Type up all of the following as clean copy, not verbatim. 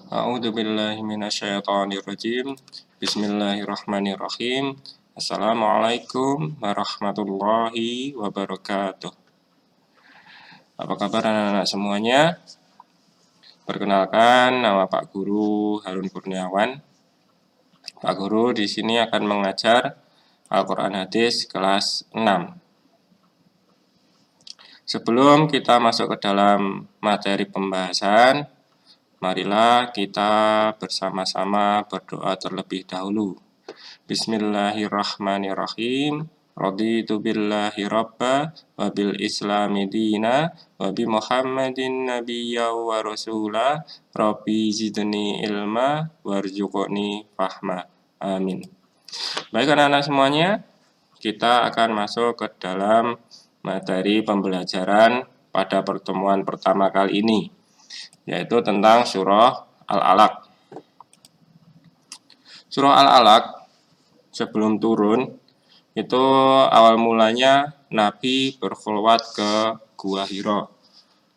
A'udzu billahi minasyaitonir rajim. Bismillahirrahmanirrahim. Assalamualaikum warahmatullahi wabarakatuh. Apa kabar anak-anak semuanya? Perkenalkan, nama Pak Guru Harun Kurniawan. Pak Guru di sini akan mengajar Al-Quran Hadis kelas 6. Sebelum kita masuk ke dalam materi pembahasan, marilah kita bersama-sama berdoa terlebih dahulu. Bismillahirrahmanirrahim. Raditu billahi rabba wa bil islami dina wa bi Muhammadin nabiyya wa rasula rabbi zidni ilma warzuqni fahma. Amin. Baik anak-anak semuanya, kita akan masuk ke dalam materi pembelajaran pada pertemuan pertama kali ini, yaitu tentang surah Al-Alaq. Surah Al-Alaq sebelum turun itu awal mulanya Nabi berkhulwat ke Gua Hira.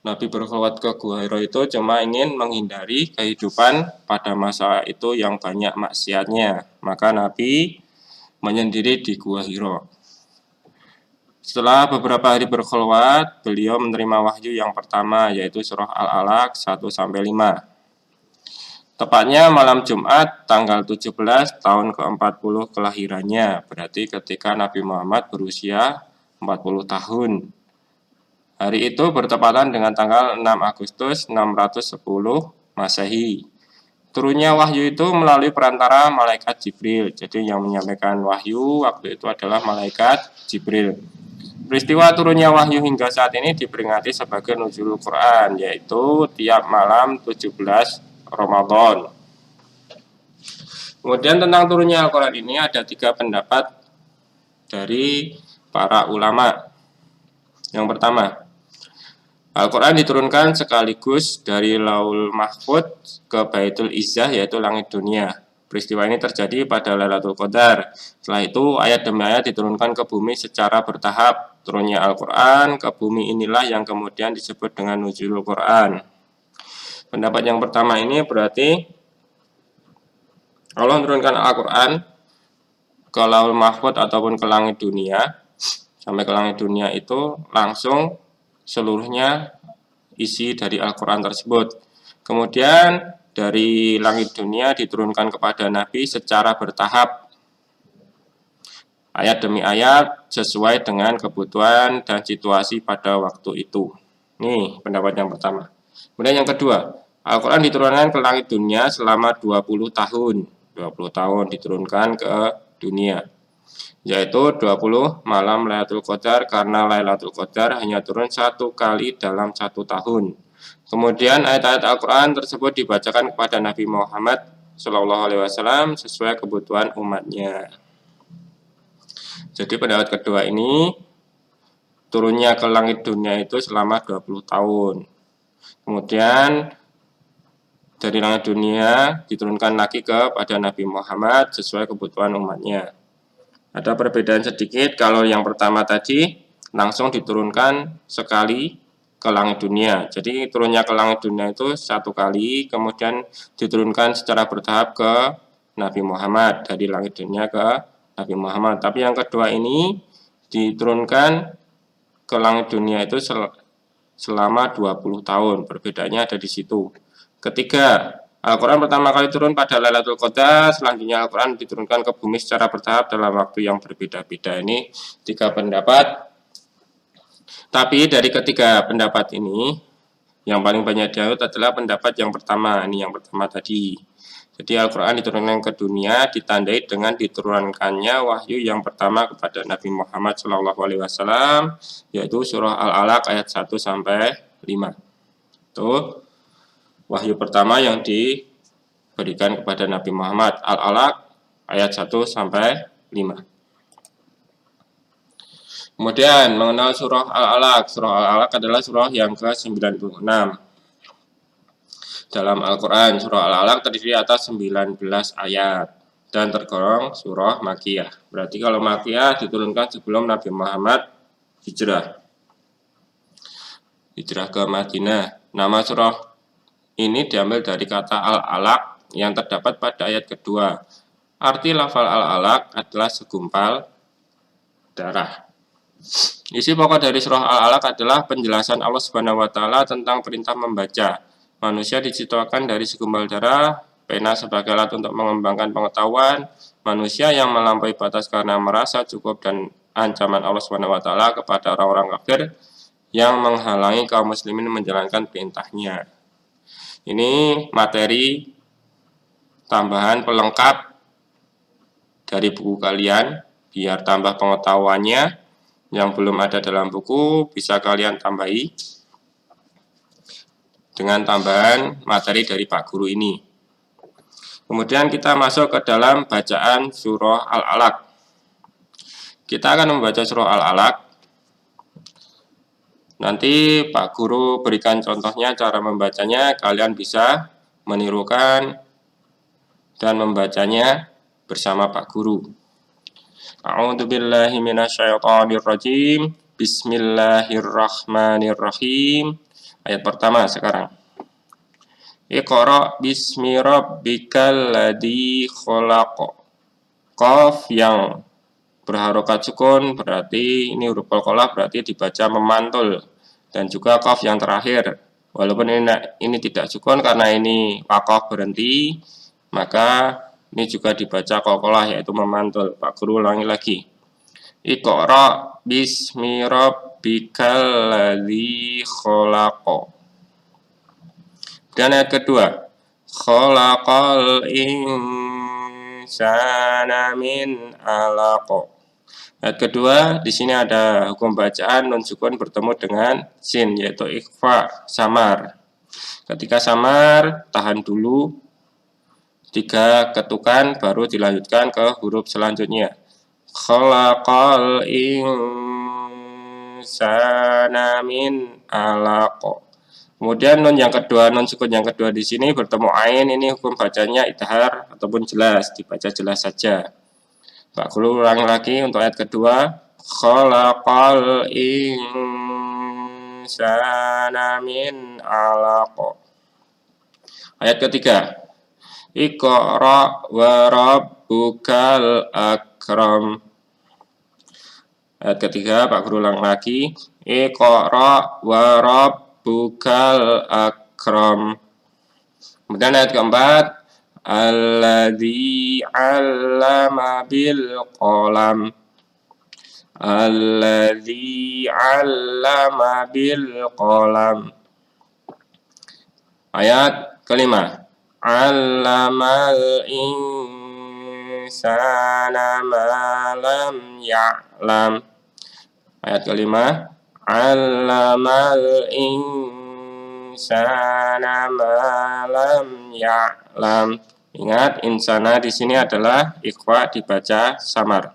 Nabi berkhulwat ke Gua Hira itu cuma ingin menghindari kehidupan pada masa itu yang banyak maksiatnya. Maka Nabi menyendiri di Gua Hira. Setelah beberapa hari berkhulwat, beliau menerima wahyu yang pertama, yaitu surah Al-Alaq 1-5. Tepatnya malam Jumat tanggal 17 tahun ke-40 kelahirannya, berarti ketika Nabi Muhammad berusia 40 tahun. Hari itu bertepatan dengan tanggal 6 Agustus 610 Masehi. Turunnya wahyu itu melalui perantara malaikat Jibril. Jadi yang menyampaikan wahyu waktu itu adalah malaikat Jibril. Peristiwa turunnya wahyu hingga saat ini diperingati sebagai nuzulul Quran, yaitu tiap malam 17 Ramadan. Kemudian tentang turunnya Al-Quran ini ada 3 pendapat dari para ulama. Yang pertama, Al-Quran diturunkan sekaligus dari Laul Mahfud ke Baitul Izzah, yaitu langit dunia. Peristiwa ini terjadi pada Lailatul Qadar. Setelah itu ayat demi ayat diturunkan ke bumi secara bertahap. Turunnya Al-Quran ke bumi inilah yang kemudian disebut dengan nuzulul Quran. Pendapat yang pertama ini berarti Allah menurunkan Al-Quran ke Laul Mahfud ataupun ke langit dunia. Sampai ke langit dunia itu langsung seluruhnya isi dari Al-Quran tersebut. Kemudian dari langit dunia diturunkan kepada Nabi secara bertahap, ayat demi ayat sesuai dengan kebutuhan dan situasi pada waktu itu. Ini pendapat yang pertama. Kemudian yang kedua, Al-Quran diturunkan ke langit dunia selama 20 tahun. 20 tahun diturunkan ke dunia, yaitu 20 malam Lailatul Qadar, karena Lailatul Qadar hanya turun 1 kali dalam 1 tahun. Kemudian ayat-ayat Al-Quran tersebut dibacakan kepada Nabi Muhammad SAW sesuai kebutuhan umatnya. Jadi pendapat kedua ini, turunnya ke langit dunia itu selama 20 tahun. Kemudian dari langit dunia diturunkan lagi kepada Nabi Muhammad sesuai kebutuhan umatnya. Ada perbedaan sedikit, kalau yang pertama tadi langsung diturunkan sekali ke langit dunia. Jadi turunnya ke langit dunia itu 1 kali, kemudian diturunkan secara bertahap ke Nabi Muhammad, dari langit dunia ke Nabi Muhammad. Tapi yang kedua ini diturunkan ke langit dunia itu selama 20 tahun. Perbedaannya ada di situ. Ketiga, Al-Quran pertama kali turun pada Lailatul Qadar, selanjutnya Al-Quran diturunkan ke bumi secara bertahap dalam waktu yang berbeda-beda. Ini 3 pendapat. Tapi dari ketiga pendapat ini, yang paling banyak dianut adalah pendapat yang pertama. Ini yang pertama tadi. Jadi Al-Quran diturunkan ke dunia ditandai dengan diturunkannya wahyu yang pertama kepada Nabi Muhammad SAW, yaitu surah Al-Alaq ayat 1-5. Itu wahyu pertama yang diberikan kepada Nabi Muhammad, Al-Alaq ayat 1-5. Kemudian mengenal surah Al-Alaq. Surah Al-Alaq adalah surah yang ke-96 dalam Al-Quran. Surah Al-Alaq terdiri atas 19 ayat dan tergolong surah Makkiyah. Berarti kalau Makkiyah diturunkan sebelum Nabi Muhammad hijrah ke Madinah. Nama surah ini diambil dari kata al-alaq yang terdapat pada ayat kedua. Arti lafal al-alaq adalah segumpal darah. Isi pokok dari surah Al-Alaq adalah penjelasan Allah Subhanahu wa taala tentang perintah membaca. Manusia diciptakan dari segumpal darah, pena sebagai alat untuk mengembangkan pengetahuan, manusia yang melampaui batas karena merasa cukup, dan ancaman Allah Subhanahu wa taala kepada orang-orang kafir yang menghalangi kaum muslimin menjalankan perintahnya. Ini materi tambahan pelengkap dari buku kalian, biar tambah pengetahuannya. Yang belum ada dalam buku bisa kalian tambahi dengan tambahan materi dari Pak Guru ini. Kemudian kita masuk ke dalam bacaan surah Al-Alaq. Kita akan membaca surah Al-Alaq. Nanti Pak Guru berikan contohnya cara membacanya, kalian bisa menirukan dan membacanya bersama Pak Guru. A'udzubillahi minasyaitonirrajim. Bismillahirrahmanirrahim. Ayat pertama sekarang. Iqra bismi rabbikal ladzi khalaq. Qaf yang berharokat sukun berarti ini huruf qalqalah, berarti dibaca memantul, dan juga qaf yang terakhir walaupun ini tidak sukun karena ini waqaf berhenti, maka ini juga dibaca qalqalah yaitu memantul. Pak Guru ulangi lagi. Iqra bismi rabbikal ladzi khalaq. Dan ayat kedua, khalaqal insana min 'alaq. Ayat kedua, di sini ada hukum bacaan nun sukun bertemu dengan sin, yaitu ikhfa, samar. Ketika samar, tahan dulu 3 ketukan baru dilanjutkan ke huruf selanjutnya. Khalaqal insana min 'alaq. Kemudian nun yang kedua, nun sukun yang kedua di sini bertemu ain, ini hukum bacanya idhar ataupun jelas, dibaca jelas saja. Pak Guru ulangi lagi untuk ayat kedua. Khalaqal insana min 'alaq. Ayat ketiga. Iqra wa rabbukal akram. Ayat ketiga, Pak Guru ulang lagi. Iqra wa rabbukal akram. Kemudian ayat keempat. Alladzi 'allama bil qalam. Alladzi 'allama bil qalam. Ayat kelima. 'Allamal insana ma lam ya'lam. Ayat kelima. 'Allamal insana ma lam ya'lam. Ingat, insana di sini adalah ikhfa, dibaca samar.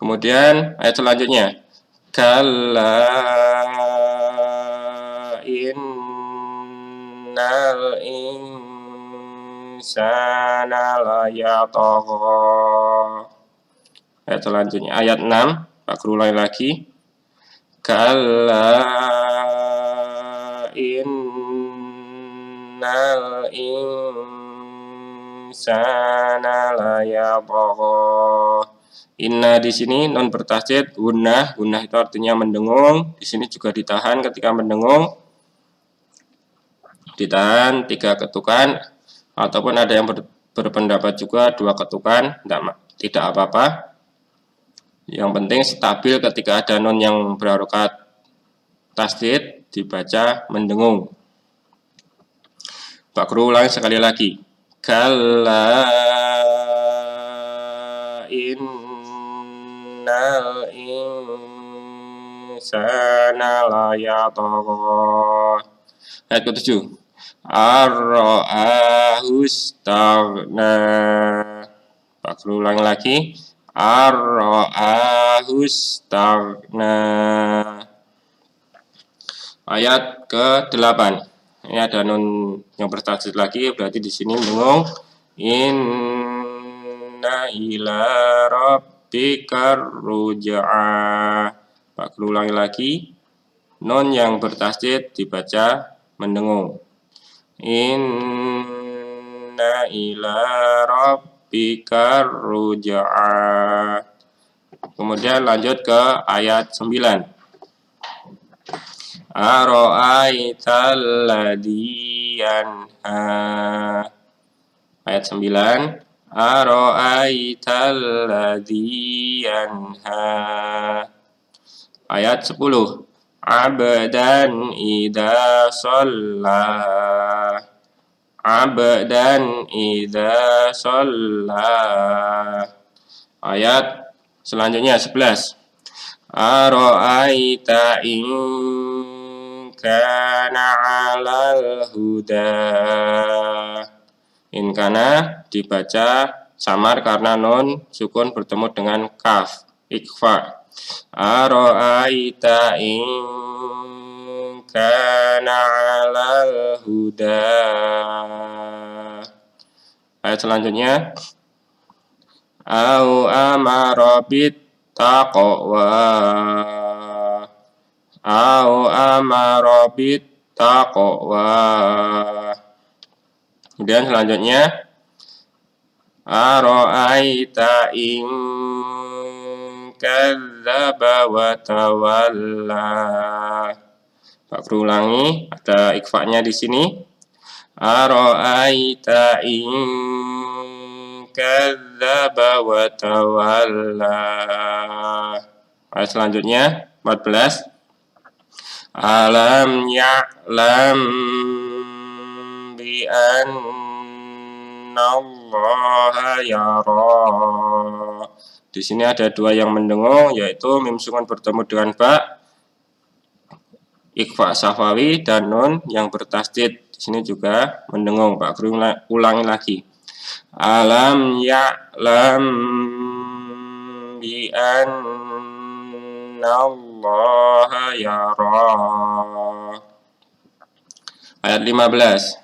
Kemudian ayat selanjutnya. Kalla innal insana layatagha. Ayat selanjutnya, ayat 6. Pak Guru ulangi lagi. Kalla innal insana layatagha. Inna di sini non bertasydid gunnah. Gunnah itu artinya mendengung. Di sini juga ditahan ketika mendengung. Ditahan 3 ketukan, ataupun ada yang berpendapat juga 2 ketukan, tidak apa-apa. Yang penting stabil ketika ada nun yang berharokat tasydid dibaca mendengung. Pak Guru ulangi sekali lagi. Kalla innal insana layatagha. Ayat ke-7. Ar-ra'ahu istaghna. Pak Guru ulangi lagi. Ar-ra'ahu istaghna. Ayat ke-8. Ini ada nun yang bertasydid lagi, berarti di sini mendengung. Inna ila rabbikar ruj'a. Pak Guru ulangi lagi. Nun yang bertasydid dibaca mendengung. Inna ila rabbika ruj'a. Kemudian lanjut ke ayat 9. Ara'aital ladzi yanha. Ayat 9. Ara'aital ladzi yanha. Ayat 10. Abdan idza shalla. Abdan idza shalla. Ayat selanjutnya 11. Ara'aita in kana 'alal huda. In kana dibaca samar karena nun sukun bertemu dengan kaf, ikhfa. Ara'aita in kana 'alal huda. Ayat selanjutnya. Au amara bit taqwa. Au amara bit taqwa. Kemudian selanjutnya. Ara'aita in kadzdzaba wa tawalla. Pak ulangi, ada ikhfa-nya di sini. Ara'aita in kadzdzaba wa tawalla. Ayat selanjutnya 14. Alam ya'lam bi annallaha yara. Di sini ada dua yang mendengung, yaitu mim sukun bertemu dengan ba, ikhfa safawi, dan nun yang bertasdid. Di sini juga mendengung. Pak Guru ulangi lagi. Alam ya'lam bi annallaha yara. Ayat 15.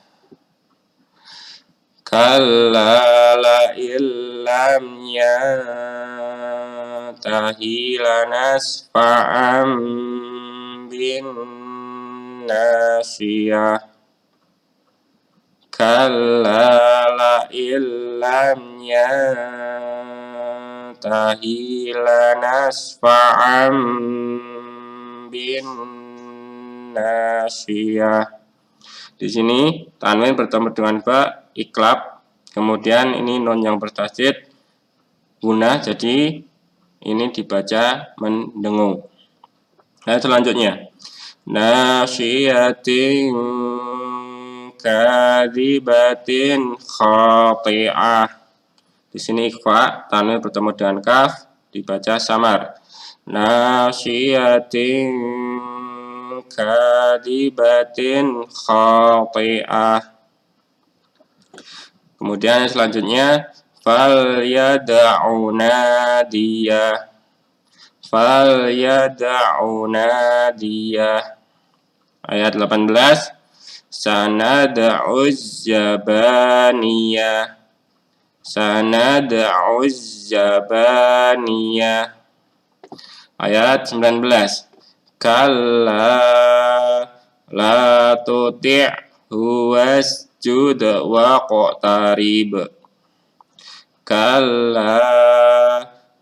Kalla la illam yantahi lanasfa'an bin nasiyah. Kalla la illam yantahi lanasfa'an bin nasiyah. Di sini tanwin bertemu dengan ba, iklab. Kemudian ini nun yang bertasdid guna, jadi ini dibaca mendengung. Ayat selanjutnya. Nasiyatin kadzibatin khati'ah. Di sini ikhfa, tanwin bertemu dengan kaf, dibaca samar. Nasiyatin kadzibatin khati'ah. Kemudian selanjutnya fal yad'u nadiyah. Fal yad'u nadiyah. Ayat 18. Sanad'u zabaniyah. Sanad'u zabaniyah. Ayat 19. Kalla la tuti'hu wasjud waqtarib. Kalla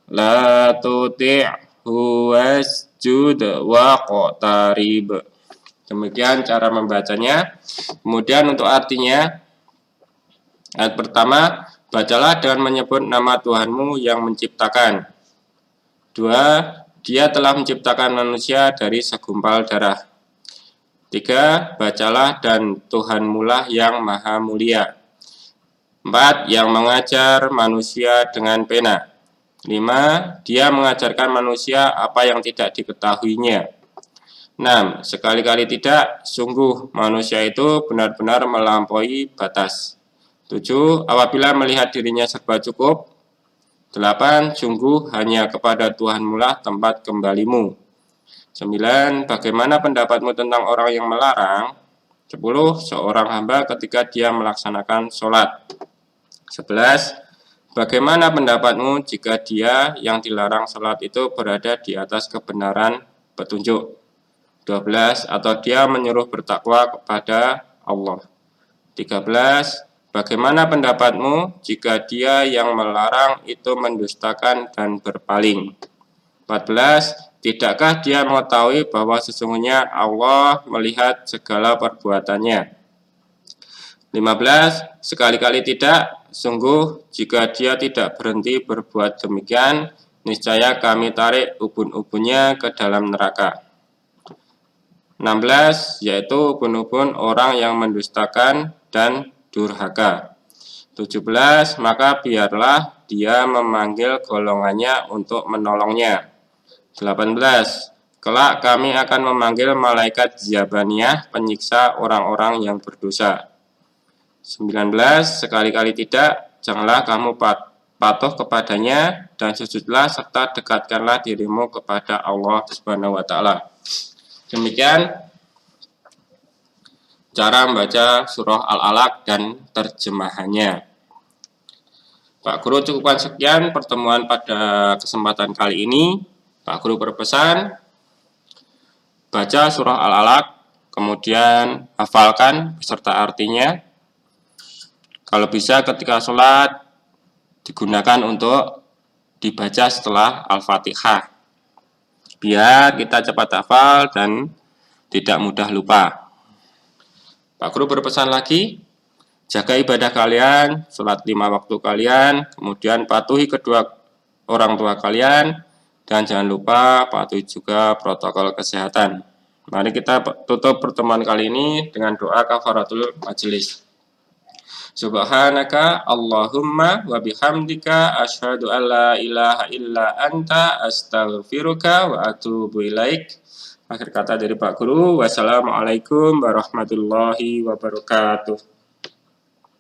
la tuti'hu wasjud waqtarib. Demikian cara membacanya. Kemudian untuk artinya, ayat pertama, bacalah dengan menyebut nama Tuhanmu yang menciptakan. 2. Dia telah menciptakan manusia dari segumpal darah. 3. Bacalah dan Tuhanmulah yang maha mulia. 4. Yang mengajar manusia dengan pena. 5. Dia mengajarkan manusia apa yang tidak diketahuinya. 6. Sekali-kali tidak, sungguh manusia itu benar-benar melampaui batas. 7. Apabila melihat dirinya serba cukup. 8. Sungguh hanya kepada Tuhanmulah tempat kembalimu. 9. Bagaimana pendapatmu tentang orang yang melarang? 10. Seorang hamba ketika dia melaksanakan sholat. 11. Bagaimana pendapatmu jika dia yang dilarang sholat itu berada di atas kebenaran petunjuk? 12. Atau dia menyuruh bertakwa kepada Allah. 13. Bagaimana pendapatmu jika dia yang melarang itu mendustakan dan berpaling? 14. Tidakkah dia mengetahui bahwa sesungguhnya Allah melihat segala perbuatannya? 15. Sekali-kali tidak, sungguh jika dia tidak berhenti berbuat demikian, niscaya kami tarik ubun-ubunnya ke dalam neraka. 16. Yaitu ubun-ubun orang yang mendustakan dan durhaka. 17. Maka biarlah dia memanggil golongannya untuk menolongnya. 18. Kelak kami akan memanggil malaikat Zabaniyah, penyiksa orang-orang yang berdosa. 19. Sekali-kali tidak, janganlah kamu patuh kepadanya dan sujudlah serta dekatkanlah dirimu kepada Allah Subhanahu wa taala. Demikian cara membaca surah Al-Alaq dan terjemahannya. Pak Guru cukupkan sekian pertemuan pada kesempatan kali ini. Pak Guru berpesan, baca surah Al-Alaq, kemudian hafalkan beserta artinya. Kalau bisa ketika sholat, digunakan untuk dibaca setelah Al-Fatihah. Biar kita cepat hafal dan tidak mudah lupa. Pak Guru berpesan lagi, jaga ibadah kalian, sholat 5 waktu kalian, kemudian patuhi kedua orang tua kalian, dan jangan lupa patuhi juga protokol kesehatan. Mari kita tutup pertemuan kali ini dengan doa kafaratul majelis. Subhanaka Allahumma wa bihamdika asyhadu an la ilaha illa anta astaghfiruka wa atubu ilaik. Akhir kata dari Pak Guru, wassalamualaikum warahmatullahi wabarakatuh.